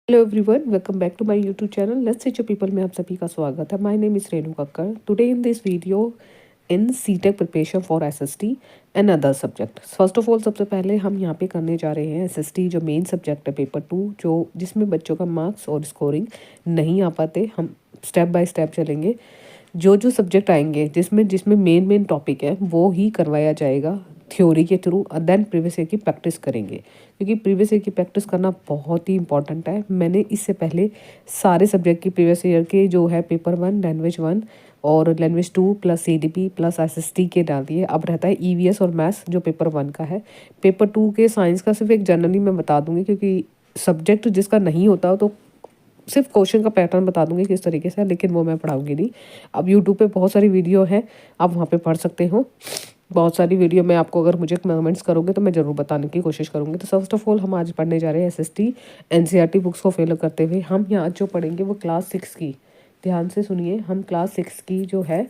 Hello everyone, welcome back to my YouTube channel let's teach people में आप सभी का स्वागत है। My name is Renu Kakkar. Today in this video in CTET preparation for SST and other subject. First of all सबसे पहले हम यहाँ पे करने जा रहे हैं एसएसटी जो मेन सब्जेक्ट है पेपर 2, जो जिसमें बच्चों का मार्क्स और स्कोरिंग नहीं आ पाते। हम स्टेप बाय स्टेप चलेंगे। जो सब्जेक्ट आएंगे जिसमें जिसमें मेन टॉपिक है वो ही करवाया जाएगा थ्योरी के थ्रू। देन प्रीवियस ईयर की प्रैक्टिस करेंगे, क्योंकि प्रीवियस ईयर की प्रैक्टिस करना बहुत ही इंपॉर्टेंट है। मैंने इससे पहले सारे सब्जेक्ट की प्रीवियस ईयर के जो है पेपर 1, लैंग्वेज 1 और language 2 plus CDP plus SST के डाल दिए। अब रहता है ईवीएस और मैथ्स जो पेपर 1 का है। पेपर 2 के साइंस का सिर्फ एक जनरली मैं बता दूंगी, क्योंकि सब्जेक्ट जिसका नहीं होता तो सिर्फ क्वेश्चन का पैटर्न बता दूंगी किस तरीके से है, लेकिन वो मैं पढ़ाऊंगी नहीं। अब यूट्यूब पे बहुत सारी वीडियो है, आप वहाँ पे पढ़ सकते हो। बहुत सारी वीडियो में आपको अगर मुझे कमेंट्स करोगे तो मैं ज़रूर बताने की कोशिश करूँगी। तो फर्स्ट ऑफ ऑल हम आज पढ़ने जा रहे हैं एसएसटी एनसीईआरटी बुक्स को फॉलो करते हुए। हम यहाँ जो पढ़ेंगे वो क्लास 6 की, ध्यान से सुनिए, हम क्लास 6 की जो है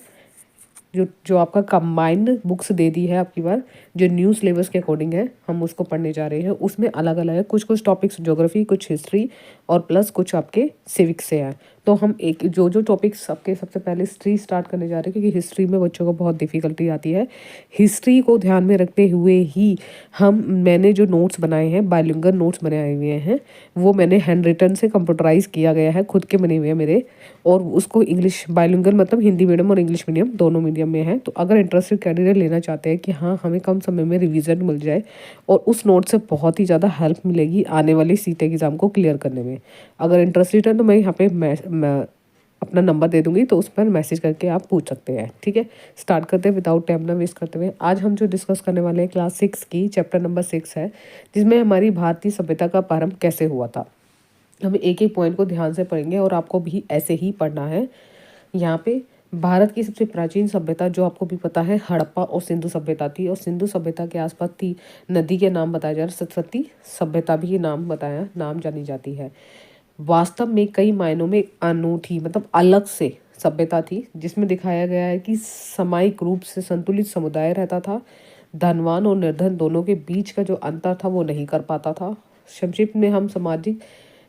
जो जो आपका कंबाइंड बुक्स दे दी है आपकी बार, जो न्यू सिलेबस के अकॉर्डिंग है, हम उसको पढ़ने जा रहे हैं। उसमें अलग अलग है, कुछ टॉपिक्स ज्योग्राफी, कुछ हिस्ट्री और प्लस कुछ आपके सिविक्स से है। तो हम एक जो टॉपिक्स आपके सबसे पहले हिस्ट्री स्टार्ट करने जा रहे हैं, क्योंकि हिस्ट्री में बच्चों को बहुत डिफिकल्टी आती है। हिस्ट्री को ध्यान में रखते हुए ही मैंने जो नोट्स बनाए हैं, बायलिंगुअल नोट्स बनाए हुए हैं, वो मैंने हैंड रिटन से कंप्यूटराइज किया गया है, खुद के बने हुए हैं मेरे। और उसको इंग्लिश बायलिंगुअल मतलब हिंदी मीडियम और इंग्लिश मीडियम दोनों मीडियम में है। तो अगर इंटरेस्टेड कैंडिडेट लेना चाहते हैं कि हाँ हमें कम समय में रिवीजन मिल जाए और उस नोट से बहुत ही ज़्यादा हेल्प मिलेगी आने वाली सीटेट एग्ज़ाम को क्लियर करने में, अगर इंटरेस्टेड है तो मैं यहाँ पे मैं अपना नंबर दे दूंगी, तो उस पर मैसेज करके आप पूछ सकते हैं। ठीक है, स्टार्ट करते हैं विदाउट टाइम ना वेस्ट करते हुए। आज हम जो डिस्कस करने वाले हैं क्लास 6 की चैप्टर नंबर 6 है, जिसमें हमारी भारतीय सभ्यता का प्रारंभ कैसे हुआ था। हम एक एक पॉइंट को ध्यान से पढ़ेंगे और आपको भी ऐसे ही पढ़ना है। यहाँ पे भारत की सबसे प्राचीन सभ्यता जो आपको भी पता है हड़प्पा और सिंधु सभ्यता थी, और सिंधु सभ्यता के आसपास थी नदी के नाम बताए जा रहे, सरस्वती सभ्यता भी ये नाम जानी जाती है। वास्तव में कई मायनों में अनूठी मतलब अलग से सभ्यता थी, जिसमें दिखाया गया है कि सामयिक रूप से संतुलित समुदाय रहता था। धनवान और निर्धन दोनों के बीच का जो अंतर था वो नहीं कर पाता था। संक्षिप्त में हम सामाजिक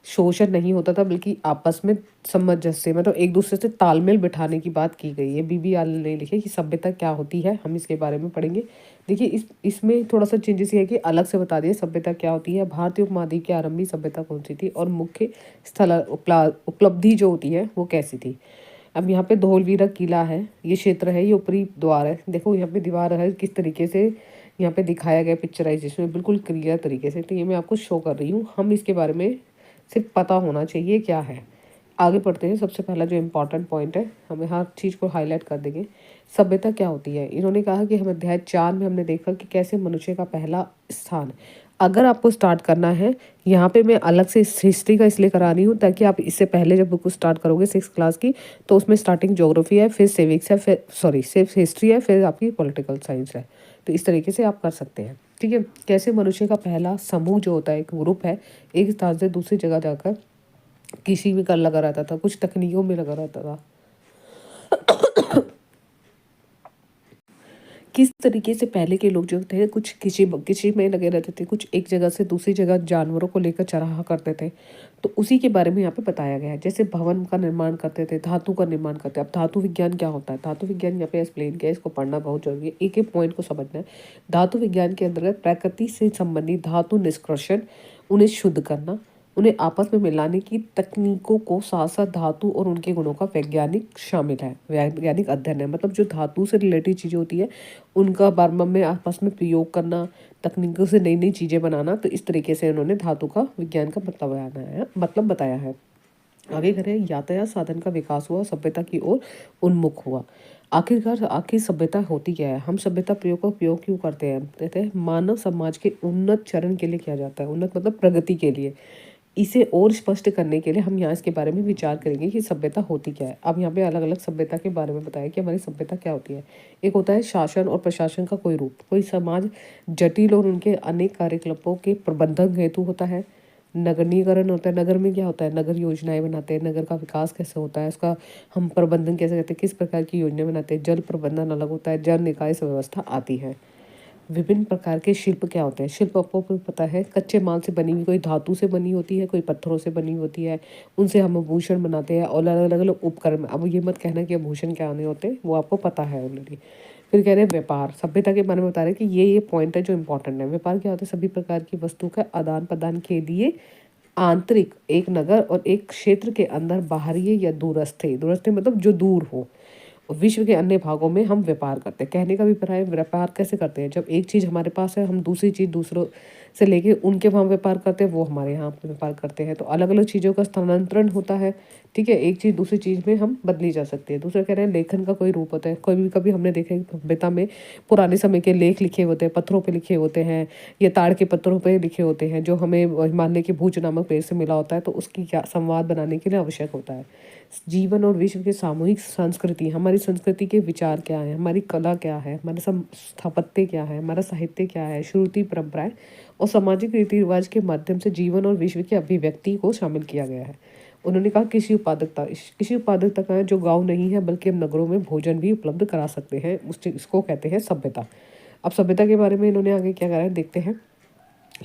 शोषण नहीं होता था, बल्कि आपस में सामंजस्य मतलब एक दूसरे से तालमेल बिठाने की बात की गई है। बीबी ने लिखे कि सभ्यता क्या होती है, हम इसके बारे में पढ़ेंगे। देखिए इसमें थोड़ा सा चेंजेस ये है कि अलग से बता दिए सभ्यता क्या होती है, भारतीय उपमहाद्वीप की आरंभी सभ्यता कौन सी थी, और मुख्य स्थल उपलब्धि जो होती है वो कैसी थी। अब यहाँ पे धौलवीरा किला है, ये क्षेत्र है, ये ऊपरी द्वार है। देखो यहाँ पे दीवार है, किस तरीके से यहाँ पे दिखाया गया पिक्चराइजेशन में बिल्कुल क्लियर तरीके से। तो ये मैं आपको शो कर रही हूँ, हम इसके बारे में सिर्फ पता होना चाहिए क्या है। आगे पढ़ते हैं। सबसे पहला जो इम्पोर्टेंट पॉइंट है, हमें हर चीज़ को हाईलाइट कर देंगे। सभ्यता क्या होती है, इन्होंने कहा कि हम अध्याय 4 में हमने देखा कि कैसे मनुष्य का पहला स्थान। अगर आपको स्टार्ट करना है, यहाँ पे मैं अलग से हिस्ट्री का इसलिए करा रही हूँ ताकि आप इससे पहले जब बुक स्टार्ट करोगे 6 क्लास की, तो उसमें स्टार्टिंग ज्योग्राफी है, फिर सिविक्स है, फिर सिर्फ हिस्ट्री है, फिर आपकी पॉलिटिकल साइंस है। तो इस तरीके से आप कर सकते हैं। ठीक है, कैसे मनुष्य का पहला समूह जो होता है, एक ग्रुप है, एक स्थान से दूसरी जगह जाकर किसी भी कर लगा रहता था, कुछ तकनीकों में लगा रहता था। किस तरीके से पहले के लोग जो थे कुछ किसी में लगे रहते थे, कुछ एक जगह से दूसरी जगह जानवरों को लेकर चराहा करते थे। तो उसी के बारे में यहाँ पे बताया गया है। जैसे भवन का निर्माण करते थे, धातु का निर्माण करते हैं। अब धातु विज्ञान क्या होता है, धातु विज्ञान यहाँ पे एक्सप्लेन किया है, इसको पढ़ना बहुत जरूरी है, एक एक पॉइंट को समझना है। धातु विज्ञान के अंतर्गत प्रकृति से संबंधित धातु निष्कर्षण, उन्हें शुद्ध करना, उन्हें आपस में मिलाने की तकनीकों को, साथ साथ धातु और उनके गुणों का वैज्ञानिक शामिल है, वैज्ञानिक अध्ययन है। मतलब जो धातु से रिलेटेड चीज़ें होती है उनका बारम्बार में आपस में प्रयोग करना, तकनीकों से नई नई चीज़ें बनाना। तो इस तरीके से उन्होंने धातु का विज्ञान का मतलब बताया है। आगे करें, यातायात साधन का विकास हुआ, सभ्यता की ओर उन्मुख हुआ। आखिर सभ्यता होती क्या है, हम सभ्यता प्रयोग का उपयोग क्यों करते हैं। कहते हैं मानव समाज के उन्नत चरण के लिए किया जाता है, उन्नत मतलब प्रगति के लिए। इसे और स्पष्ट करने के लिए हम यहाँ इसके बारे में विचार करेंगे कि सभ्यता होती क्या है। अब यहाँ पे अलग अलग सभ्यता के बारे में बताया कि हमारी सभ्यता क्या होती है। एक होता है शासन और प्रशासन का कोई रूप, कोई समाज जटिल और उनके अनेक कार्यकलापों के प्रबंधन हेतु होता है। नगरीकरण होता है, नगर में क्या होता है, नगर योजनाएं बनाते हैं, नगर का विकास कैसे होता है, उसका हम प्रबंधन कैसे करते हैं, किस प्रकार की योजनाएं बनाते हैं। जल प्रबंधन अलग होता है, जल निकाय व्यवस्था आती है। विभिन्न प्रकार के शिल्प क्या होते हैं। शिल्प आपको भी पता है, कच्चे माल से बनी हुई, कोई धातु से बनी होती है, कोई पत्थरों से बनी होती है, उनसे हम आभूषण बनाते हैं और अलग अलग उपकरण। अब ये मत कहना कि आभूषण क्या नहीं होते, वो आपको पता है ऑलरेडी। फिर कह रहे हैं व्यापार, सभ्यता के बारे में बता रहे हैं कि ये पॉइंट है जो इंपॉर्टेंट है। व्यापार क्या होता है, सभी प्रकार की वस्तु का आदान प्रदान के लिए आंतरिक एक नगर और एक क्षेत्र के अंदर बाहरी या दूरस्थ मतलब जो दूर हो, विश्व के अन्य भागों में हम व्यापार करते हैं। कहने का भी अभिप्राय, व्यापार कैसे करते हैं, जब एक चीज़ हमारे पास है हम दूसरी चीज़ दूसरों से लेके उनके वहाँ व्यापार करते हैं, वो हमारे यहाँ पे व्यापार करते हैं। तो अलग अलग चीज़ों का स्थानांतरण होता है, ठीक है, एक चीज़ दूसरी चीज़ में हम बदली जा सकती है। दूसरा कह रहे हैं लेखन का कोई रूप होता है। कोई भी कभी हमने देखा है सभ्यता में पुराने समय के लेख लिखे होते हैं, पत्थरों पे लिखे होते हैं या ताड़ के पत्थरों पे लिखे होते हैं, जो हमें हिमालय के भूज नामक पेड़ से मिला होता है, तो उसकी क्या संवाद बनाने के लिए आवश्यक होता है। जीवन और विश्व के सामूहिक संस्कृति, हमारी संस्कृति के विचार क्या है, हमारी कला क्या है, हमारे स्थापत्य क्या है, हमारा साहित्य क्या है, श्रुति परंपराएं और सामाजिक रीति रिवाज के माध्यम से जीवन और विश्व की अभिव्यक्ति को शामिल किया गया है। उन्होंने कहा कृषि उत्पादकता का जो गांव नहीं है बल्कि हम नगरों में भोजन भी उपलब्ध करा सकते हैं, इसको कहते हैं सभ्यता। अब सभ्यता के बारे में इन्होंने आगे क्या कहा है देखते हैं।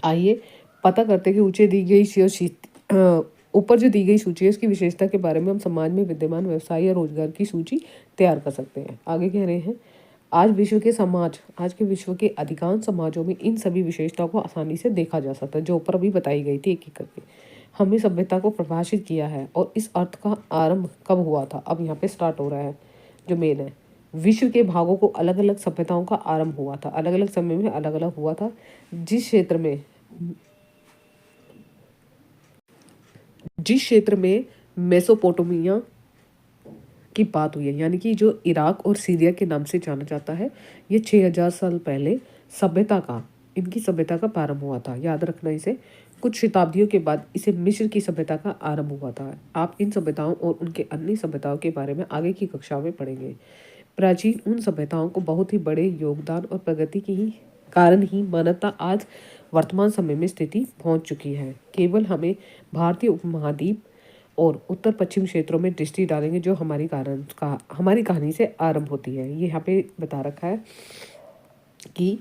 आइए पता करते हैं कि ऊपर जो दी गई सूची है उसकी विशेषता के बारे में हम समाज में विद्यमान व्यवसाय या रोजगार की सूची तैयार कर सकते हैं। आगे कह रहे हैं आज के विश्व के अधिकांश समाजों में इन सभी विशेषताओं को आसानी से देखा जा सकता है, जो ऊपर अभी बताई गई थी एक एक करके। हमने सभ्यता को परिभाषित किया है और इस अर्थ का आरंभ कब हुआ था, अब यहाँ पे स्टार्ट हो रहा है जो मेन है। विश्व के भागों को अलग अलग सभ्यताओं का आरंभ हुआ था, अलग अलग समय में अलग अलग हुआ था। जिस क्षेत्र में मेसोपोटामिया की बात हुई है, यानी कि जो इराक और सीरिया के नाम से जाना जाता है, ये 6000 साल पहले इनकी सभ्यता का प्रारंभ हुआ था। याद रखना इसे। कुछ शताब्दियों के बाद इसे मिस्र की सभ्यता का आरंभ हुआ था। आप इन सभ्यताओं और उनके अन्य सभ्यताओं के बारे में आगे की कक्षाओं में पढ़ेंगे। प्राचीन उन सभ्यताओं को बहुत ही बड़े योगदान और प्रगति के ही कारण ही मानवता आज वर्तमान समय में स्थिति पहुंच चुकी है। केवल हमें भारतीय उपमहाद्वीप और उत्तर पश्चिम क्षेत्रों में दृष्टि डालेंगे जो हमारी कहानी से आरंभ होती है। ये यहाँ पे बता रखा है कि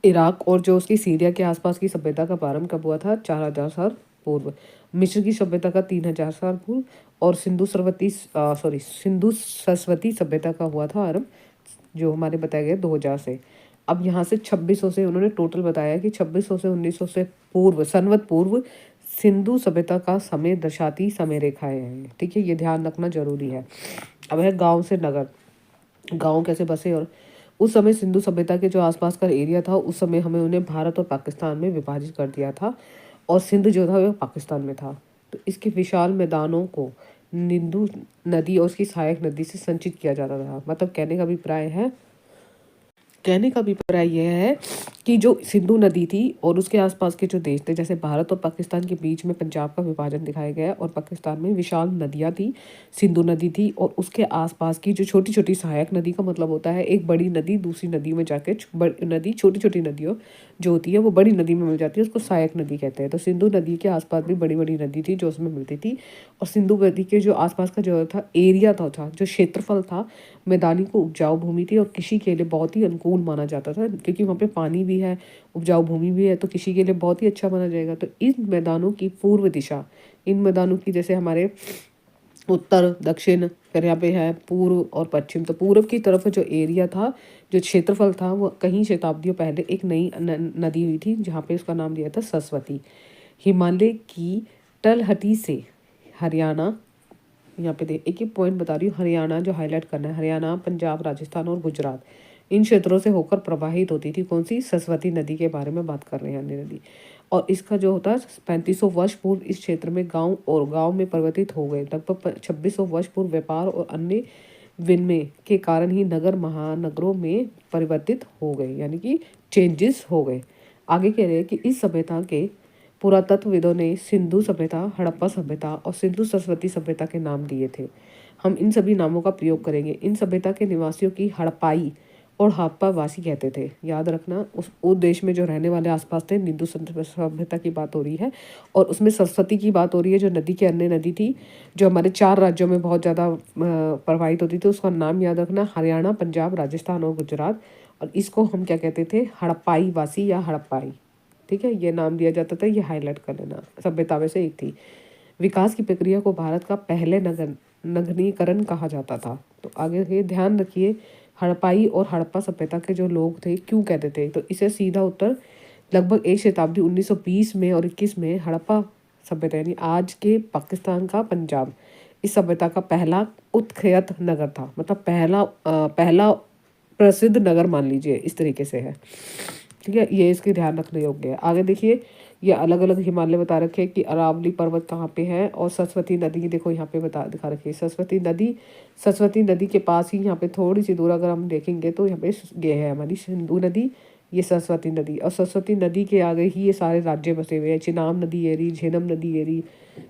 इराक और जो उसकी सीरिया के आसपास की सभ्यता का प्रारंभ कब हुआ था, 4000 साल पूर्व। मिस्र की सभ्यता का 3000 साल पूर्व और सिंधु सरस्वती सभ्यता का हुआ था आरंभ, जो हमारे बताए गए 2000 से। अब यहाँ से 2600 से उन्होंने टोटल बताया कि 2600 से 1900 से संवत पूर्व सिंधु सभ्यता का समय दर्शाती समय रेखाएं हैं, ठीक है, ये ध्यान रखना जरूरी है। अब है गांव से नगर, गांव कैसे बसे। और उस समय सिंधु सभ्यता के जो आसपास का एरिया था, उस समय हमें उन्हें भारत और पाकिस्तान में विभाजित कर दिया था और सिंध जो था वह पाकिस्तान में था। तो इसके विशाल मैदानों को सिंधु नदी और उसकी सहायक नदी से संचित किया जाता था। मतलब कहने का अभिप्राय यह है कि जो सिंधु नदी थी और उसके आसपास के जो देश थे, जैसे भारत और पाकिस्तान के बीच में पंजाब का विभाजन दिखाया गया और पाकिस्तान में विशाल नदियाँ थी, सिंधु नदी थी और उसके आसपास की जो छोटी छोटी सहायक नदी का मतलब होता है एक बड़ी नदी दूसरी नदी में जाके नदी छोटी छोटी नदियों जो होती है वो बड़ी नदी में मिल जाती है, उसको सहायक नदी कहते हैं। तो सिंधु नदी के आसपास भी बड़ी बड़ी नदी थी जो उसमें मिलती थी और सिंधु नदी के जो आसपास का जो था एरिया था जो क्षेत्रफल था, मैदानी को उपजाऊ भूमि थी और कृषि के लिए बहुत ही अनुकूल माना जाता था, क्योंकि वहाँ पे पानी भी है, उपजाऊ भूमि भी है, तो कृषि के लिए बहुत ही अच्छा माना जाएगा। तो इन मैदानों की पूर्व दिशा, इन मैदानों की जैसे हमारे उत्तर दक्षिण, फिर यहाँ पे है पूर्व और पश्चिम, तो पूर्व की तरफ जो एरिया था, जो क्षेत्रफल था, वो कहीं शताब्दियों पहले एक नई नदी हुई थी जहाँ पे उसका नाम दिया था सरस्वती। हिमालय की तलहटी से हरियाणा, यहाँ पे एक ही पॉइंट बता रही हूँ, हरियाणा जो हाईलाइट करना है, हरियाणा, पंजाब, राजस्थान और गुजरात, इन क्षेत्रों से होकर प्रवाहित होती थी। कौन सी? सरस्वती नदी के बारे में बात कर रहे हैं, अन्य नदी। और इसका जो होता है 3500 वर्ष पूर्व इस क्षेत्र में गांव में परिवर्तित हो गए। लगभग 2600 वर्ष पूर्व व्यापार और अन्य विनिमय के कारण ही नगर महानगरों में परिवर्तित हो गए, यानी कि चेंजेस हो गए। आगे कह रहे हैं कि इस सभ्यता के पुरातत्वविदों ने सिंधु सभ्यता, हड़प्पा सभ्यता और सिंधु सरस्वती सभ्यता के नाम दिए थे। हम इन सभी नामों का प्रयोग करेंगे। इन सभ्यता के निवासियों की हड़प्पाई और हड़प्पा वासी कहते थे। याद रखना, उस देश में जो रहने वाले आसपास थे, सिंधु सभ्यता की बात हो रही है और उसमें सरस्वती की बात हो रही है, जो नदी के अन्य नदी थी, जो हमारे 4 राज्यों में बहुत ज़्यादा प्रवाहित होती थी। उसका नाम याद रखना, हरियाणा, पंजाब, राजस्थान और गुजरात। और इसको हम क्या कहते थे, हड़प्पाई वासी या हड़प्पाई। ठीक है, ये नाम दिया जाता था, ये हाईलाइट कर लेना, सभ्यता में से एक थी। विकास की प्रक्रिया को भारत का पहले नगरीकरण कहा जाता था। तो आगे ये ध्यान रखिए, हड़प्पाई और हड़प्पा सभ्यता के जो लोग थे क्यों कहते थे, तो इसे सीधा उत्तर लगभग एक शताब्दी 1920 में और 21 में हड़प्पा सभ्यता यानी आज के पाकिस्तान का पंजाब, इस सभ्यता का पहला उत्खनन नगर था। मतलब पहला प्रसिद्ध नगर मान लीजिए, इस तरीके से है। ठीक है, ये इसके ध्यान रखने योग्य है। आगे देखिए, ये अलग अलग हिमालय बता रखे हैं कि अरावली पर्वत कहाँ पे है, और सरस्वती नदी देखो यहाँ पे दिखा रखी है। सरस्वती नदी के पास ही यहाँ पे थोड़ी सी दूर अगर हम देखेंगे तो यहाँ पे ये है हमारी सिंधु नदी, ये सरस्वती नदी, और सरस्वती नदी के आगे ही ये सारे राज्य बसे हुए हैं। चिनाब नदी एरी, झेलम नदी एरी,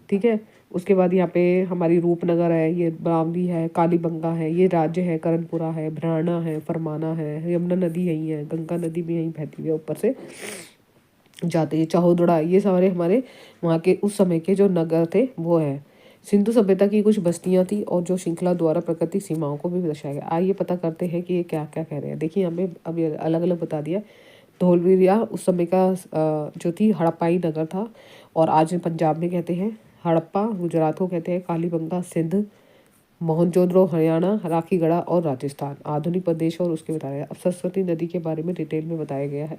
ठीक है। उसके बाद यहाँ पे हमारी रूपनगर है, ये बावली है, कालीबंगा है, ये राज्य है, करणपुरा है, भ्राणा है, फरमाना है, यमुना नदी यहीं है, गंगा नदी भी यहीं बहती हुई है ऊपर से जाते हैं, चहोदड़ा, ये सारे हमारे वहाँ के उस समय के जो नगर थे वो है। सिंधु सभ्यता की कुछ बस्तियां थी और जो श्रृंखला द्वारा प्राकृतिक सीमाओं को भी दर्शाया गया। आइए पता करते हैं कि ये क्या क्या कह रहे हैं। देखिए यहाँ पे अब ये अलग अलग बता दिया। धोलवीरिया उस समय का जो थी हड़प्पाई नगर था, और आज पंजाब में कहते हैं हड़प्पा, गुजरात को कहते हैं कालीबंगा, सिंध, मोहनजोदड़ो हरियाणा, राखीगढ़ा और राजस्थान आधुनिक प्रदेश, और उसके बता रहे हैं। अब सरस्वती नदी के बारे में डिटेल में बताया गया है।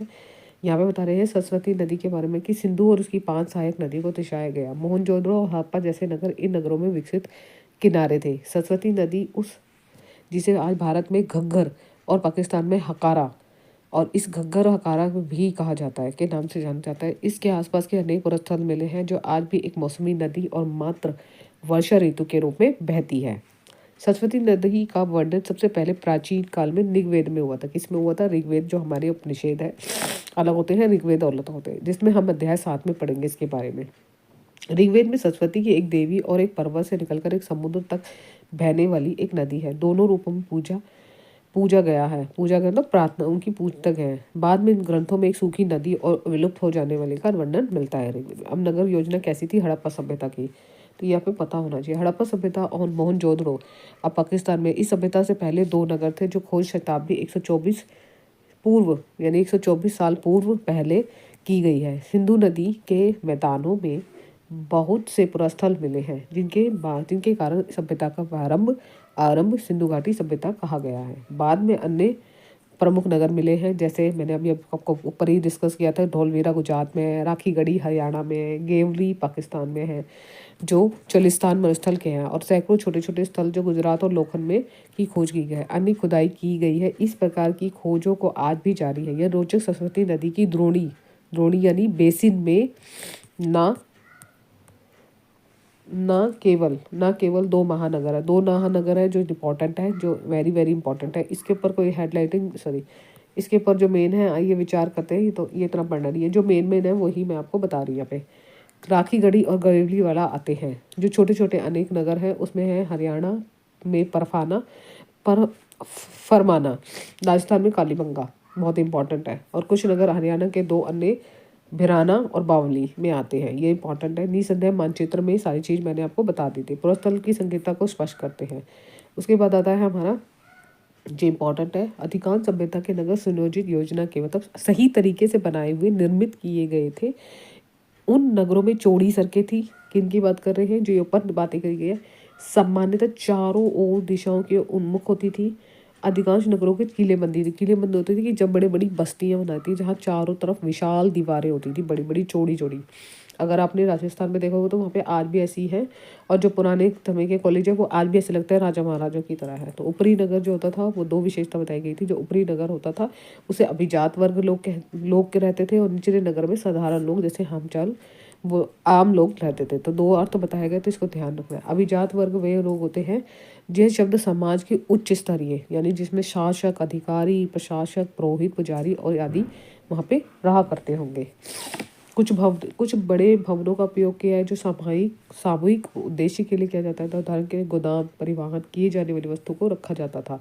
यहाँ पे बता रहे हैं सरस्वती नदी के बारे में कि सिंधु और उसकी 5 सहायक नदी को दर्शाया गया। मोहनजोदड़ो और हड़प्पा जैसे नगर इन नगरों में विकसित किनारे थे। सरस्वती नदी उस जिसे आज भारत में घग्गर और पाकिस्तान में हकारा, और इस घग्गर और हकारा भी कहा जाता है के नाम से जाना जाता है। इसके आसपास के अनेक पर्वतस्थल मिले हैं जो आज भी एक मौसमी नदी और मात्र वर्षा ऋतु के रूप में बहती है। सरस्वती नदी का वर्णन सबसे पहले प्राचीन काल में ऋग्वेद में हुआ था। किसमें हुआ था? ऋग्वेद, जो हमारे उपनिषद है अलग होते हैं, ऋग्वेद और अलग होते हैं, जिसमें हम अध्याय 7 में पढ़ेंगे इसके बारे में। ऋग्वेद में सरस्वती की एक देवी और एक पर्वत से निकलकर एक समुद्र तक बहने वाली एक नदी है। दोनों रूपों में पूजा गया मतलब प्रार्थना उनकी पूजतक है। बाद में इन ग्रंथों में एक सूखी नदी और विलुप्त हो जाने वाले का वर्णन मिलता है ऋग्वेद में। अब नगर योजना कैसी थी हड़प्पा सभ्यता की, तो ये आप पे पता होना चाहिए। हड़प्पा सभ्यता और मोहनजोदड़ो अब पाकिस्तान में, इस सभ्यता से पहले 2 नगर थे जो खोज शताब्दी 124 पूर्व यानी 124 साल पूर्व पहले की गई है। सिंधु नदी के मैदानों में बहुत से पुरास्थल मिले हैं जिनके कारण सभ्यता का आरंभ सिंधु घाटी सभ्यता कहा गया है। बाद में अन्य प्रमुख नगर मिले हैं, जैसे मैंने अभी आपको ऊपर ही डिस्कस किया था। धौलवीरा गुजरात में है, राखीगढ़ी हरियाणा में है, गेवली पाकिस्तान में है जो चलिस्तान मरुस्थल के हैं, और सैकड़ों छोटे छोटे स्थल जो गुजरात और लोखंड में की खोज की गई है, अन्य खुदाई की गई है। इस प्रकार की खोजों को आज भी जारी है। यह रोचक सरस्वती नदी की द्रोणी यानी बेसिन में ना केवल 2 महानगर है जो इम्पोर्टेंट है, जो वेरी वेरी इंपॉर्टेंट है। इसके ऊपर कोई इसके ऊपर जो मेन है, आइए विचार करते हैं। तो ये इतना पढ़ना नहीं है, जो मेन है वही मैं आपको बता रही हूँ। यहाँ पे राखीगढ़ी और गरेवली वाला आते हैं। जो छोटे छोटे अनेक नगर हैं उसमें है हरियाणा में फरमाना, राजस्थान में कालीबंगा, बहुत इंपॉर्टेंट है। और कुछ नगर हरियाणा के 2 अन्य भिराना और बावली में आते हैं, ये इंपॉर्टेंट है। निसंदेह मानचित्र में सारी चीज़ मैंने आपको बता दी थी, पुरस्थल की संकेतता को स्पष्ट करते हैं। उसके बाद आता है हमारा जो इंपॉर्टेंट है, अधिकांश सभ्यता के नगर सुनियोजित योजना के मतलब सही तरीके से बनाए हुए निर्मित किए गए थे। उन नगरों में चौड़ी सड़कें थी। किन की बात कर रहे हैं? जो ये ऊपर बातें करी गई है, सामान्यतः चारों ओर दिशाओं के उन्मुख होती थी। अधिकांश नगरों के किलेबंदी होती थी कि जब बड़ी बड़ी बस्तियां बनाती थी जहाँ चारों तरफ विशाल दीवारें होती थी, बड़ी बड़ी चौड़ी चौड़ी। अगर आपने राजस्थान में देखा हो तो वहाँ पे आज भी ऐसी है, और जो पुराने समय के कॉलेज है वो आज भी ऐसे लगता है राजा महाराजों की तरह है। तो ऊपरी नगर जो होता था वो 2 विशेषता बताई गई थी। जो ऊपरी नगर होता था उसे अभिजात वर्ग लोग के रहते थे, और निचले नगर में साधारण लोग जैसे हम वो आम लोग रहते थे। तो 2 अर्थ बताए गए, तो इसको ध्यान रखना है। अभिजात वर्ग वे लोग होते हैं यह शब्द समाज के उच्च स्तरीय यानी जिसमें शासक, अधिकारी, प्रशासक, पुरोहित, पुजारी और आदि वहाँ पे रहा करते होंगे। कुछ बड़े भवनों का उपयोग किया है जो सामूहिक उद्देश्य के लिए किया जाता था। उदाहरण के लिए गोदाम, परिवहन किए जाने वाली वस्तु को रखा जाता था।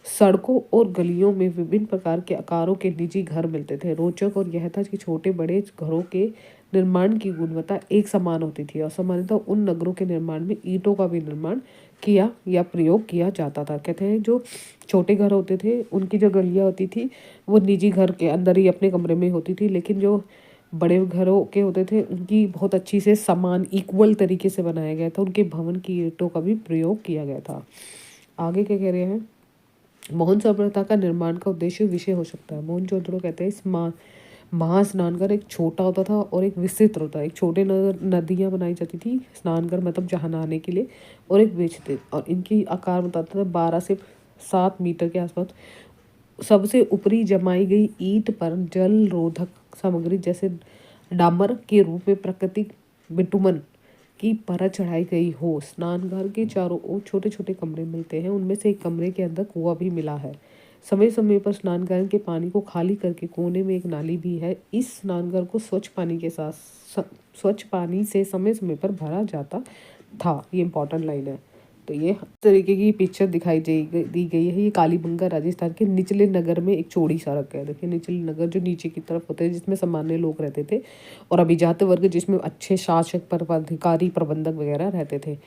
सड़कों और गलियों में विभिन्न प्रकार के आकारों के निजी घर मिलते थे। रोचक और यह था कि छोटे बड़े घरों के निर्माण की गुणवत्ता एक समान होती थी और सामान्यतः उन नगरों के निर्माण में ईंटों का भी निर्माण किया या प्रयोग किया जाता था। कहते हैं जो छोटे घर होते थे उनकी जो गलियाँ होती थी वो निजी घर के अंदर ही अपने कमरे में होती थी, लेकिन जो बड़े घरों के होते थे उनकी बहुत अच्छी से समान इक्वल तरीके से बनाया गया था, उनके भवन की ईंटों का भी प्रयोग किया गया था। आगे क्या कह रहे हैं, मोहन सभ्यता का निर्माण का उद्देश्य विषय हो सकता है। मोहनजोदड़ो कहते हैं इस महास्नानघर एक छोटा होता था और एक विस्तृत होता है। एक छोटे नदियाँ बनाई जाती थी, स्नानघर मतलब जहाँ नहाने के लिए, और एक बेचते, और इनकी आकार बताता था 12 से 7 मीटर के आसपास। सबसे ऊपरी जमाई गई ईंट पर जल रोधक सामग्री जैसे डामर के रूप में प्राकृतिक बिटुमन की परत चढ़ाई गई हो। स्नानघर के चारों ओर छोटे छोटे कमरे मिलते हैं, उनमें से एक कमरे के अंदर कुआं भी मिला है। समय समय पर स्नानघर के पानी को खाली करके कोने में एक नाली भी है। इस स्नानघर को स्वच्छ पानी से समय समय पर भरा जाता था। ये इंपॉर्टेंट लाइन है। तो ये तरीके की पिक्चर दिखाई दी गई है। ये कालीबंगा राजस्थान के निचले नगर में एक चौड़ी सड़क है। देखिए निचले नगर जो नीचे की तरफ होते हैं जिसमें सामान्य लोग रहते थे, और अभिजात वर्ग जिसमें अच्छे शासक पदाधिकारी प्रबंधक वगैरह रहते थे।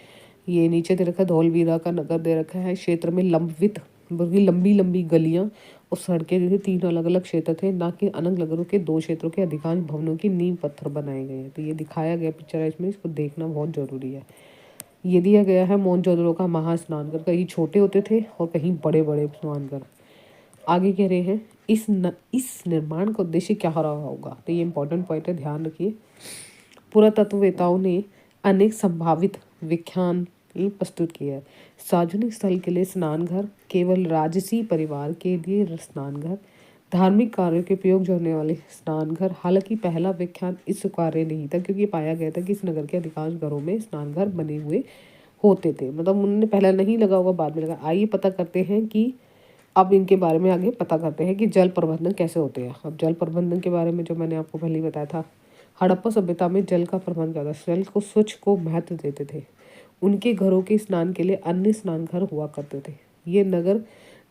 ये नीचे दे रखा है धौलवीरा का नगर दे रखा है। क्षेत्र में लंबी लंबी गलियां और सड़कें, जैसे 3 अलग अलग क्षेत्र थे, ना कि अलग नगरों के 2 क्षेत्रों के अधिकांश भवनों की नींव पत्थर बनाए गए हैं। तो ये दिखाया गया पिक्चर है, इसमें इसको देखना बहुत जरूरी है। ये दिया गया है मोहनजोदड़ो का महास्नानघर, कहीं छोटे होते थे और कहीं बड़े बड़े स्नानघर। आगे कह रहे हैं इस निर्माण का उद्देश्य क्या रहा होगा। तो ये इंपॉर्टेंट पॉइंट है, ध्यान रखिए। पुरातत्ववेताओं ने अनेक संभावित व्याख्यान प्रस्तुत किया है। सार्वजनिक स्थल के लिए स्नानघर, केवल राजसी परिवार के लिए स्नानघर, धार्मिक कार्यों के उपयोग होने वाले स्नानघर। हालांकि पहला व्याख्यान इस कार्य नहीं था, क्योंकि पाया गया था कि इस नगर के अधिकांश घरों में स्नानघर बने हुए होते थे। मतलब उन्होंने पहला नहीं लगा होगा, बाद में लगा। आइए पता करते हैं कि अब इनके बारे में आगे पता करते हैं कि जल प्रबंधन कैसे होते हैं। अब जल प्रबंधन के बारे में जो मैंने आपको पहले ही बताया था, हड़प्पा सभ्यता में जल का प्रबंध क्या था। जल को स्वच्छ को महत्व देते थे। उनके घरों के स्नान के लिए अन्य स्नानघर हुआ करते थे। ये नगर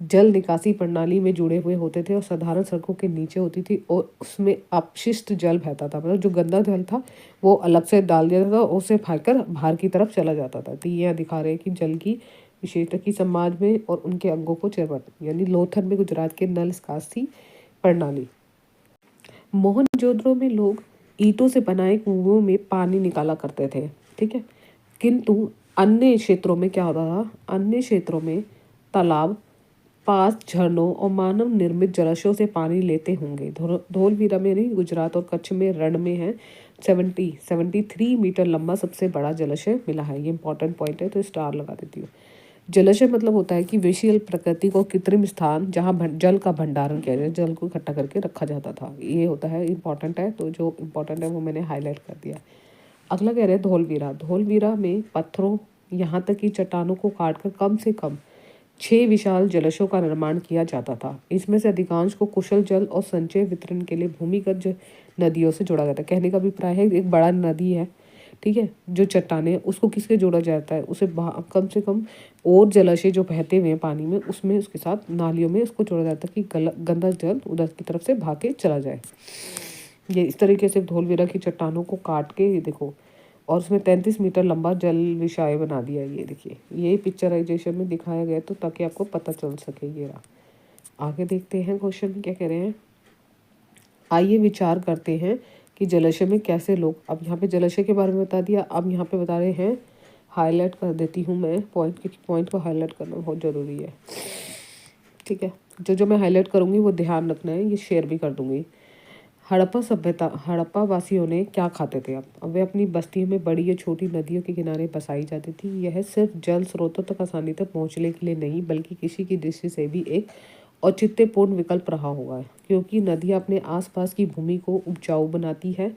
जल निकासी प्रणाली में जुड़े हुए होते थे और साधारण सड़कों के नीचे होती थी, और उसमें अपशिष्ट जल बहता था। मतलब जो गंदा जल था वो अलग से डाल दिया था और उसे फेंककर बाहर की तरफ चला जाता था। तो ये दिखा रहे हैं कि जल की विशेषता की समाज में और उनके अंगों को चरवट, यानी लोथल में गुजरात के नल निकासी प्रणाली। मोहनजोदड़ो में लोग ईंटों से बनाए कुओं में पानी निकाला करते थे, ठीक है। किंतु अन्य क्षेत्रों में क्या होता था, अन्य क्षेत्रों में तालाब, पास झरनों और मानव निर्मित जलाशयों से पानी लेते होंगे। धौलवीरा में नहीं, गुजरात और कच्छ में रण में है 73 मीटर लंबा सबसे बड़ा जलाशय मिला है। ये इंपॉर्टेंट पॉइंट है, तो स्टार लगा देती हूँ। जलाशय मतलब होता है कि विषीय प्रकृति को कृत्रिम स्थान जहाँ जल का भंडारण किया जाए, जल को इकट्ठा करके रखा जाता था। ये होता है, इंपॉर्टेंट है। तो जो इंपॉर्टेंट है वो मैंने हाईलाइट कर दिया। अगला कह रहे हैं धौलवीरा। धौलवीरा में पत्थरों यहाँ तक कि चट्टानों को काटकर कम से कम 6 विशाल जलाशयों का निर्माण किया जाता था। इसमें से अधिकांश को कुशल जल और संचय वितरण के लिए भूमिगत नदियों से जोड़ा जाता है। कहने का अभिप्राय है एक बड़ा नदी है, ठीक है, जो चट्टाने उसको किसके जोड़ा जाता है, उसे कम से कम और जलाशय जो बहते हुए हैं पानी में, उसमें उसके साथ नालियों में उसको जोड़ा जाता है कि गंदा जल उधर की तरफ से भाग के चला जाए। ये इस तरीके से धौलवीरा की चट्टानों को काट के, ये देखो, और उसमें 33 मीटर लंबा जल विषय बना दिया। ये देखिए, ये पिक्चराइजेशन में दिखाया गया, तो ताकि आपको पता चल सके। ये रहा। आगे देखते हैं क्वेश्चन क्या कह रहे हैं। आइए विचार करते हैं कि जलाशय में कैसे लोग, अब यहाँ पे जलाशय के बारे में बता दिया, अब यहाँ पे बता रहे हैं, हाईलाइट कर देती हूँ मैं पॉइंट को हाईलाइट करना बहुत ज़रूरी है, ठीक है। जो मैं हाईलाइट करूँगी वो ध्यान रखना है, ये शेयर भी कर दूँगी। हड़प्पा वासियों ने क्या खाते थे। अब वे अपनी बस्तियों में बड़ी या छोटी नदियों के किनारे बसाई जाती थी। यह सिर्फ जल स्रोतों तक आसानी तक पहुँचने के लिए नहीं, बल्कि किसी की दृष्टि से भी एक औचित्यपूर्ण विकल्प रहा होगा, क्योंकि नदियाँ अपने आसपास की भूमि को उपजाऊ बनाती है।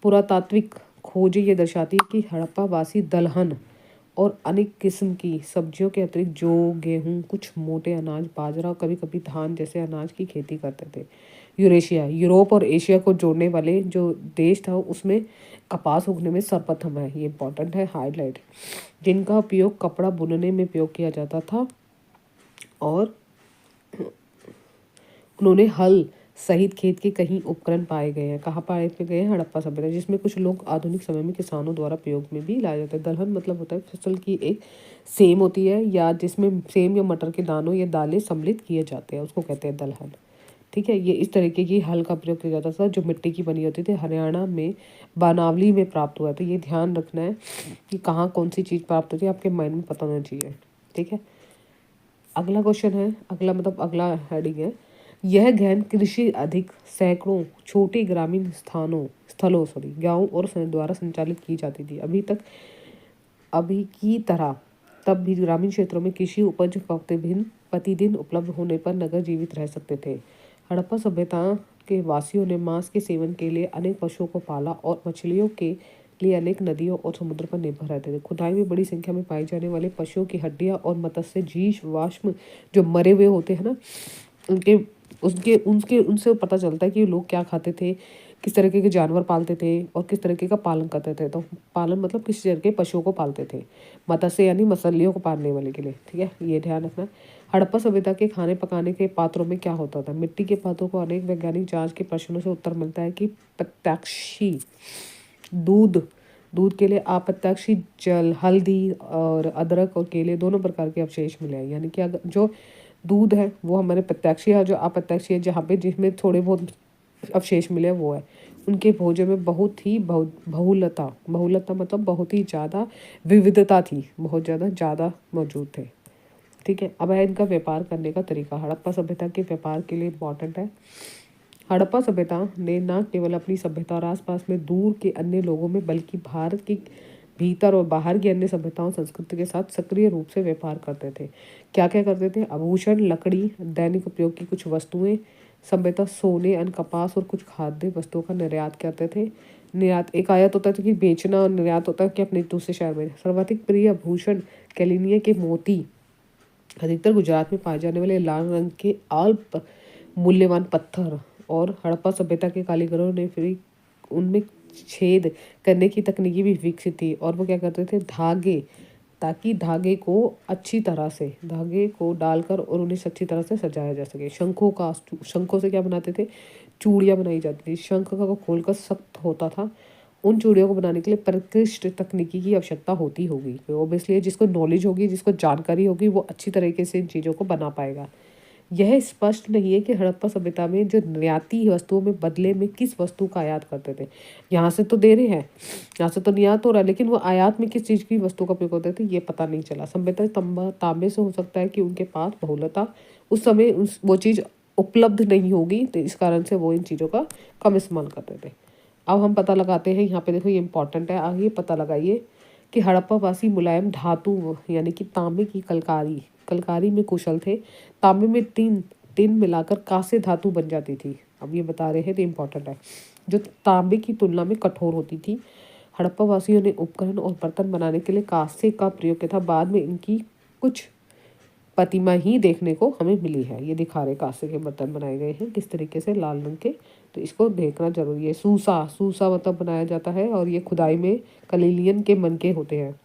पुरातात्विक खोजें ये दर्शाती है कि हड़प्पा वासी दलहन और अनेक किस्म की सब्जियों के अतिरिक्त जौ, गेहूं, कुछ मोटे अनाज, बाजरा और कभी कभी धान जैसे अनाज की खेती करते थे। यूरोप और एशिया को जोड़ने वाले जो देश था उसमें कपास उगने में सर्वप्रथम है। ये इंपॉर्टेंट है, हाईलाइट। जिनका उपयोग कपड़ा बुनने में उपयोग किया जाता था, और उन्होंने हल सहित खेत के कहीं उपकरण पाए गए हैं। कहाँ पाए गए हैं? हड़प्पा सभ्यता, जिसमें कुछ लोग आधुनिक समय में किसानों द्वारा प्रयोग में भी लाए जाते हैं। दलहन मतलब होता है फसल की एक सेम होती है, या जिसमें सेम या मटर के दानों या दालें सम्मिलित किए जाते हैं, उसको कहते हैं दलहन। ठीक है, ये इस तरीके की हल का प्रयोग किया जाता था जो मिट्टी की बनी होती थी। हरियाणा में बनावली में प्राप्त हुआ, तो ये ध्यान रखना है कि कहाँ कौन सी चीज़ प्राप्त होती है, आपके माइंड में पता होना चाहिए। ठीक है, अगला क्वेश्चन है, अगला मतलब अगला हेडिंग है, यह गहन कृषि अधिक सैकड़ों छोटे ग्रामीण स्थलों गांव और द्वारा संचालित की जाती थी। अभी की तरह तब भी ग्रामीण क्षेत्रों में कृषि उपज प्रतिदिन उपलब्ध होने पर नगर जीवित रह सकते थे। हड़प्पा सभ्यता के वासियों ने मांस के सेवन के लिए अनेक पशुओं को पाला और मछलियों के लिए अनेक नदियों और समुद्र पर निर्भर रहते थे। खुदाई में बड़ी संख्या में पाई जाने वाले पशुओं की हड्डियां और मत्स्य जीव वाष्म जो मरे हुए होते हैं ना, उनके उसके उनके उनसे पता चलता है कि लोग क्या खाते थे, किस तरीके के जानवर पालते थे और किस तरीके का पालन करते थे। तो पालन मतलब किस तरह के पशुओं को पालते थे, मत्स्य यानी मछलियों को पालने वाले के लिए। ठीक है, ये ध्यान रखना। हड़प्पा सभ्यता के खाने पकाने के पात्रों में क्या होता था? मिट्टी के पात्रों को अनेक वैज्ञानिक जांच के प्रश्नों से उत्तर मिलता है कि प्रत्याक्षी दूध दूध के लिए अप्रत्याक्षी जल, हल्दी और अदरक और केले दोनों प्रकार के अवशेष मिले हैं। यानी कि अगर जो दूध है वो हमारे प्रत्याक्षी है, जो अप्रत्याक्षी है जहाँ पे जिसमें थोड़े बहुत अवशेष मिले वो है। उनके भोजन में बहुत ही बहुलता मतलब बहुत ही ज़्यादा विविधता थी, बहुत ज़्यादा मौजूद थे। ठीक है, अब है इनका व्यापार करने का तरीका। हड़प्पा सभ्यता के व्यापार के लिए इम्पोर्टेंट है। हड़प्पा सभ्यता ने न केवल अपनी सभ्यता और आसपास में दूर के अन्य लोगों में, बल्कि भारत के भीतर और बाहर की अन्य सभ्यताओं संस्कृति के साथ सक्रिय रूप से व्यापार करते थे। क्या क्या करते थे? आभूषण, लकड़ी, दैनिक उपयोग की कुछ वस्तुएं, सभ्यता सोने, अन्न, कपास और कुछ खाद्य वस्तुओं का निर्यात करते थे। निर्यात एक आयात होता था कि बेचना, और निर्यात होता है कि अपने दूसरे शहर में। सर्वाधिक प्रिय आभूषण कैलिनिया के मोती, अधिकतर गुजरात में पाए जाने वाले लाल रंग के अल्प मूल्यवान पत्थर, और हड़प्पा सभ्यता के कारीगरों ने फिर उनमें छेद करने की तकनीकी भी विकसित थी। और वो क्या करते थे? धागे, ताकि धागे को डालकर और उन्हें अच्छी तरह से सजाया जा सके। शंखों से क्या बनाते थे? चूड़ियाँ बनाई जाती थी। शंख का खोलकर सख्त होता था। उन चूड़ियों को बनाने के लिए परिष्कृत तकनीकी की आवश्यकता होगी। तो ऑब्वियसली जिसको नॉलेज होगी, जिसको जानकारी होगी, वो अच्छी तरीके से इन चीज़ों को बना पाएगा। यह स्पष्ट नहीं है कि हड़प्पा सभ्यता में जो निर्याती वस्तुओं में बदले में किस वस्तु का आयात करते थे। यहाँ से तो दे रहे हैं, यहाँ से तो निर्यात हो रहा है, लेकिन वो आयात में किस चीज़ की वस्तु का उपयोग करते थे ये पता नहीं चला। सभ्यता तांबे से हो सकता है कि उनके पास बहुलता उस समय वो चीज़ उपलब्ध नहीं होगी, तो इस कारण से वो इन चीज़ों का कम इस्तेमाल करते थे। अब हम पता लगाते हैं, यहाँ पे देखो ये इंपॉर्टेंट है, आगे पता लगाइए कि हड़प्पा वासी मुलायम धातु यानी कि तांबे की कलकारी में कुशल थे। तांबे में टिन मिलाकर कांस्य धातु बन जाती थी। अब ये बता रहे हैं तो इम्पोर्टेंट है, जो तांबे की तुलना में कठोर होती थी। हड़प्पा वासियों ने उपकरण और बर्तन बनाने के लिए कांस्य का प्रयोग किया था। बाद में इनकी कुछ प्रतिमा ही देखने को हमें मिली है। ये दिखा रहे कांसे के बर्तन बनाए गए हैं किस तरीके से, लाल रंग के, तो इसको देखना जरूरी है। सूसा मतलब बनाया जाता है, और ये खुदाई में कलीलियन के मनके होते हैं।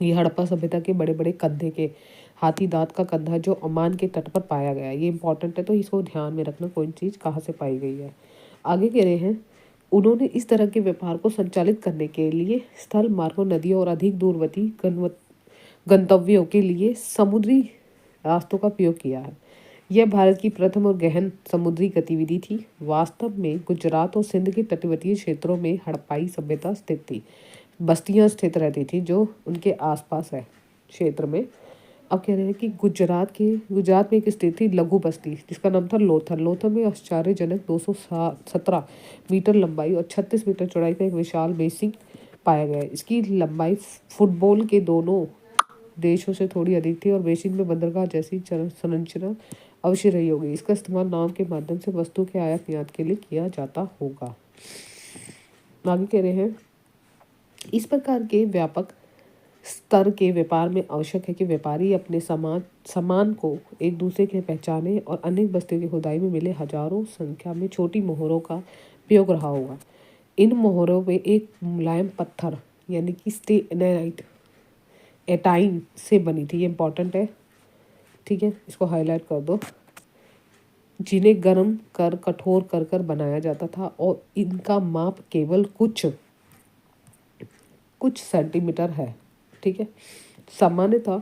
ये हड़प्पा सभ्यता के बड़े बड़े कंधे के हाथी दांत का कंधा जो ओमान के तट पर पाया गया है। ये इंपॉर्टेंट है, तो इसको ध्यान में रखना कौन चीज़ कहाँ से पाई गई है। आगे कह रहे हैं, उन्होंने इस तरह के व्यापार को संचालित करने के लिए स्थल मार्गों, नदियों और अधिक दूरवर्ती गंतव्यों के लिए समुद्री रास्तों का उपयोग किया है। यह भारत की प्रथम और गहन समुद्री गतिविधि थी। वास्तव में गुजरात और सिंध के तटवर्तीय क्षेत्रों में हड़प्पाई सभ्यता स्थित थी। बस्तियां स्थित रहती थी जो उनके आसपास है क्षेत्र में। अब कह रहे हैं कि गुजरात में एक स्थित थी लघु बस्ती, जिसका नाम था लोथल। लोथल में आश्चर्यजनक 217 मीटर लंबाई और 36 मीटर चौड़ाई का एक विशाल बेसिन पाया गया है। इसकी लंबाई फुटबॉल के दोनों देशों से थोड़ी अधिक थी, और बेसिन में बंदरगाह जैसी संरचना अवश्य रही होगी। इसका इस्तेमाल नाव के माध्यम से वस्तु के आयात निर्यात के लिए किया जाता होगा। आगे कह रहे हैं, इस प्रकार के व्यापक स्तर के व्यापार में आवश्यक है कि व्यापारी अपने सामान को एक दूसरे के पहचाने, और अनेक बस्तियों की खुदाई में मिले हजारों संख्या में छोटी मोहरों का उपयोग रहा होगा। इन मोहरों में एक मुलायम पत्थर यानी कि स्टेनाइट एटाइन से बनी थी। ये इंपॉर्टेंट है, ठीक है, इसको हाईलाइट कर दो। जिन्हें गर्म कर कठोर कर कर बनाया जाता था और इनका माप केवल कुछ कुछ सेंटीमीटर है। ठीक है। सामान्यतः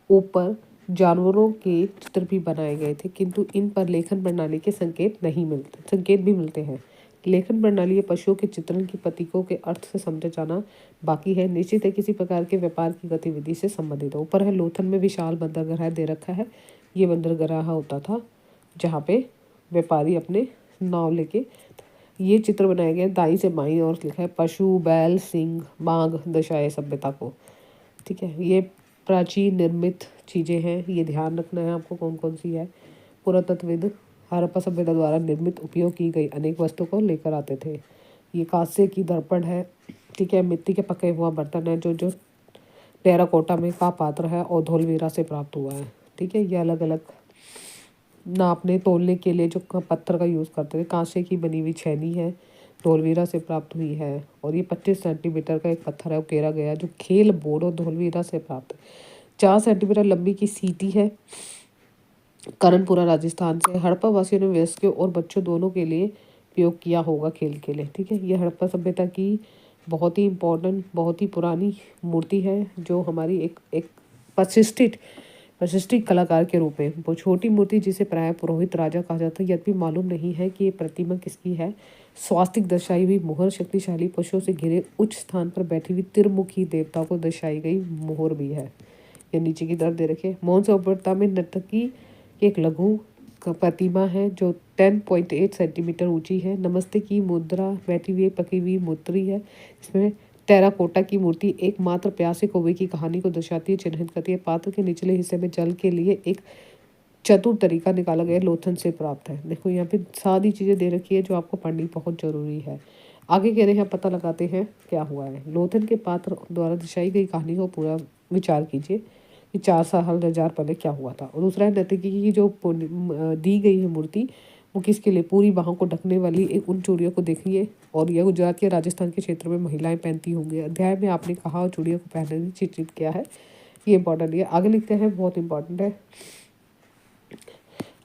ऊपर जानवरों के चित्र भी बनाए गए थे, किंतु इन पर लेखन प्रणाली के संकेत भी मिलते हैं। लेखन प्रणाली पशुओं के चित्रण की प्रतीकों के अर्थ से समझा जाना बाकी है। निश्चित है किसी प्रकार के व्यापार की गतिविधि से संबंधित है। ऊपर है लोथन में विशाल बंदरगाह दे रखा है। ये बंदरगाह होता था जहाँ पे व्यापारी अपने नाव लेके, ये चित्र बनाया गया दाई से बाईं और लिखा है पशु बैल सिंह बाघ दर्शाए सभ्यता को। ठीक है। ये प्राचीन निर्मित चीज़ें हैं, ये ध्यान रखना है आपको कौन कौन सी है। पुरातत्वविद हड़प्पा सभ्यता द्वारा निर्मित उपयोग की गई अनेक वस्तुओं को लेकर आते थे। ये कांसे की दर्पण है। ठीक है। मिट्टी के पके हुआ बर्तन है जो जो टेराकोटा में का पात्र है और धोलवीरा से प्राप्त हुआ है। ठीक है। ये अलग अलग नापने तोलने के लिए जो पत्थर का यूज़ करते थे। कांसे की बनी हुई छैनी है, धोलवीरा से प्राप्त हुई है। और ये 25 सेंटीमीटर का एक पत्थर है उकेरा गया जो खेल बोर्ड और धोलवीरा से प्राप्त है। 4 सेंटीमीटर लंबी की सीटी है, करणपुरा राजस्थान से। हड़प्पा वासियों ने वयस्कों और बच्चों दोनों के लिए उपयोग किया होगा खेल के लिए। ठीक है। ये हड़प्पा सभ्यता की बहुत ही इम्पोर्टेंट, बहुत ही पुरानी मूर्ति है जो हमारी एक प्रतिष्ठित कलाकार के रूप में। वो छोटी मूर्ति जिसे प्राय पुरोहित राजा कहा जाता है, यद्यपि मालूम नहीं है कि ये प्रतिमा किसकी है। स्वास्तिक दर्शाई हुई मोहर शक्तिशाली पशुओं से घिरे उच्च स्थान पर बैठी हुई त्रिमुखी देवता को दर्शाई गई मोहर भी है। ये नीचे की तरफ दे रखे। मौन सभ्यता में नर्तकी की एक लघु प्रतिमा है जो 10.8 सेंटीमीटर ऊंची है। नमस्ते की मुद्रा बैठी हुई पकी हुई मूर्ति है। इसमें टेराकोटा की मूर्ति एकमात्र प्यासे कौवे की कहानी को दर्शाती है, चिन्हित करती है। पात्र के निचले हिस्से में जल के लिए एक चतुर तरीका निकाला गया लोथन से प्राप्त है। देखो यहाँ पे सारी चीज़ें दे रखी है जो आपको पढ़नी बहुत जरूरी है। आगे कह रहे हैं पता लगाते हैं क्या हुआ है। लोथन के पात्र द्वारा दर्शाई गई कहानी को पूरा विचार कीजिए कि 4,000 पहले क्या हुआ था। और दूसरा है नर्तकी की जो दी गई है मूर्ति, वो किसके लिए, पूरी बाहों को ढकने वाली एक उन चूड़ियों को देखिए। और यह गुजरात या राजस्थान के क्षेत्र में महिलाएं पहनती होंगी। अध्याय में आपने कहा और चूड़ियों को पहनने चित्रित किया है, ये इंपॉर्टेंट है। आगे लिखते हैं, बहुत इंपॉर्टेंट है।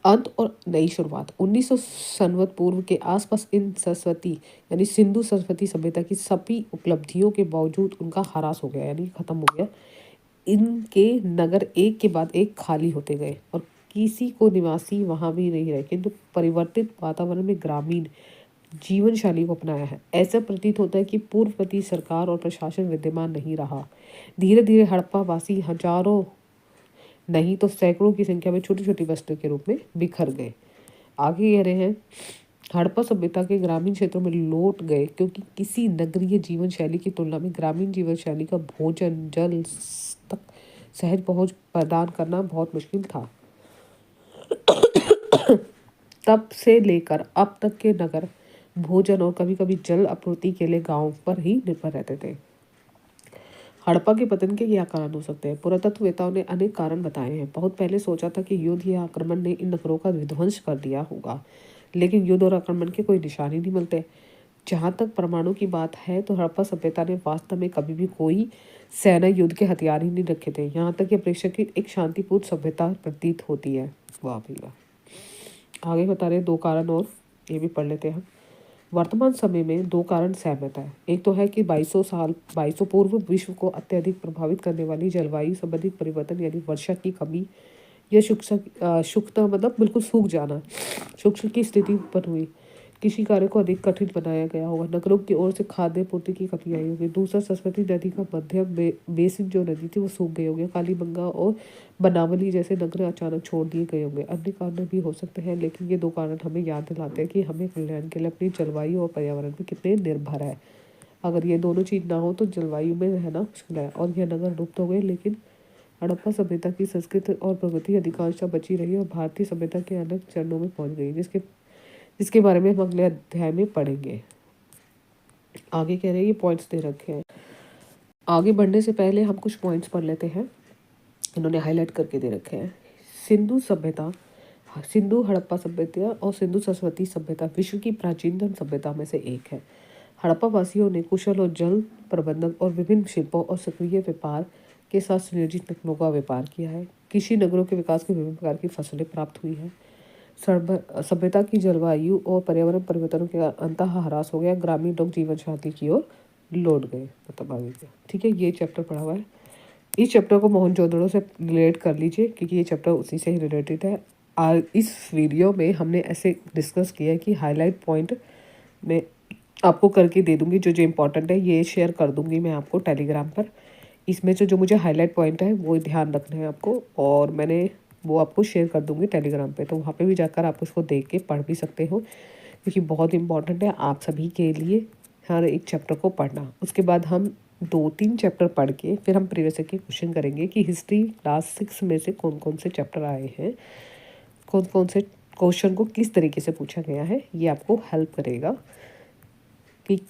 अंत और नई शुरुआत 1900 संवत पूर्व के आसपास इन सरस्वती यानी सिंधु सरस्वती सभ्यता की सभी उपलब्धियों के बावजूद उनका ह्रास हो गया, यानी खत्म हो गया। इनके नगर एक के बाद एक खाली होते गए और किसी को निवासी वहां भी नहीं रहे, किंतु परिवर्तित वातावरण में ग्रामीण जीवन शैली को अपनाया है। ऐसा प्रतीत होता है कि पूर्ववर्ती सरकार और प्रशासन विद्यमान नहीं रहा। धीरे धीरे हड़प्पा वासी हजारों नहीं तो सैकड़ों की संख्या में छोटी छोटी बस्तियों के रूप में बिखर गए। आगे कह रहे हैं हड़प्पा सभ्यता के ग्रामीण क्षेत्रों में लौट गए क्योंकि किसी नगरीय जीवन शैली की तुलना में ग्रामीण जीवन शैली का भोजन जल तक सहज पहुंच प्रदान करना बहुत मुश्किल था। तब से लेकर अब तक के नगर भोजन और कभी कभी जल आपूर्ति के लिए गांव पर ही निर्भर रहते थे। हड़प्पा के पतन के क्या कारण हो सकते हैं? पुरातत्ववेताओं ने अनेक कारण बताए हैं। बहुत पहले सोचा था कि युद्ध या आक्रमण ने इन नगरों का विध्वंस कर दिया होगा, लेकिन युद्ध और आक्रमण के कोई निशान ही नहीं मिलते। जहाँ तक परमाणु की बात है तो हड़प्पा सभ्यता ने वास्तव में कभी भी कोई सेना युद्ध के हथियार ही नहीं रखे थे। यहाँ तक कि अपेक्षाकृत एक शांतिपूर्ण सभ्यता प्रतीत होती है। वाह भाई वाह। आगे बता रहे 2 कारण और, ये भी पढ़ लेते हैं। वर्तमान समय में 2 कारण सहमत है। एक तो है कि 2200 पूर्व विश्व को अत्यधिक प्रभावित करने वाली जलवायु संबंधित परिवर्तन यानी वर्षा की कमी या शुष्कता मतलब बिल्कुल सूख जाना, शुष्क की स्थिति उत्पन्न हुई। किसी कार्य को अधिक कठिन बनाया गया होगा। नगरों की ओर से खाद्य पूर्ति की कमी आई होगी। दूसरा, सरस्वती नदी का मध्यम बेसिन जो नदी थी वो सूख गई होगी। कालीबंगा और बनावली जैसे नगर अचानक छोड़ दिए गए होंगे। अन्य कारण भी हो सकते हैं, लेकिन ये 2 कारण हमें याद दिलाते हैं कि हमें कल्याण के लिए अपनी जलवायु और पर्यावरण पर कितने निर्भर है। अगर ये दोनों चीज़ ना हो तो जलवायु में रहना मुश्किल है और यह नगर लुप्त हो गए। लेकिन हड़प्पा सभ्यता की संस्कृति और प्रगति अधिकांशतः बची रही और भारतीय सभ्यता के अलग चरणों में पहुंच गई, जिसके बारे में हम अगले अध्याय में पढ़ेंगे। आगे कह रहे हैं ये पॉइंट्स दे रखे हैं। आगे बढ़ने से पहले हम कुछ पॉइंट्स पढ़ लेते हैं, इन्होंने हाईलाइट करके दे रखे हैं। सिंधु हड़प्पा सभ्यता और सिंधु सरस्वती सभ्यता विश्व की प्राचीनतम सभ्यता में से एक है। हड़प्पा वासियों ने कुशल और जल प्रबंधन और विभिन्न शिल्पों और सक्रिय व्यापार के साथ संयोजित नकलों का व्यापार किया है। कृषि नगरों के विकास की विभिन्न प्रकार की फसलें प्राप्त हुई है। सभ्यता की जलवायु और पर्यावरण परिवर्तनों के अंतः ह्रास हो गया, ग्रामीण लोग जीवन शांति की ओर लौट गए, मतलब आगे गया। ठीक है, ये चैप्टर पढ़ा हुआ है। इस चैप्टर को मोहनजोदड़ो से रिलेट कर लीजिए क्योंकि ये चैप्टर उसी से ही रिलेटेड है। इस वीडियो में हमने ऐसे डिस्कस किया है कि हाईलाइट पॉइंट में आपको करके दे दूंगी, जो जो इम्पोर्टेंट है ये शेयर कर दूंगी मैं आपको टेलीग्राम पर। इसमें से जो मुझे हाईलाइट पॉइंट है वो ध्यान रखना है आपको, और मैंने वो आपको शेयर कर दूंगी टेलीग्राम पे, तो वहाँ पे भी जाकर आप उसको देख के पढ़ भी सकते हो क्योंकि बहुत इंपॉर्टेंट है आप सभी के लिए हर एक चैप्टर को पढ़ना। उसके बाद हम 2-3 चैप्टर पढ़ के फिर हम प्रीवियस ईयर के क्वेश्चन करेंगे कि हिस्ट्री क्लास 6 में से कौन कौन से चैप्टर आए हैं, कौन कौन से क्वेश्चन को किस तरीके से पूछा गया है। ये आपको हेल्प करेगा कि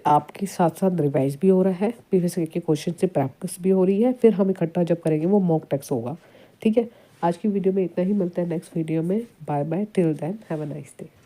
आपके साथ साथ रिवाइज भी हो रहा है, प्रीवियस ईयर के क्वेश्चन से प्रैक्टिस भी हो रही है, फिर हम इकट्ठा जब करेंगे वो मॉक टेस्ट होगा। ठीक है, आज की वीडियो में इतना ही, मिलता है नेक्स्ट वीडियो में। Bye bye, till then have a nice day.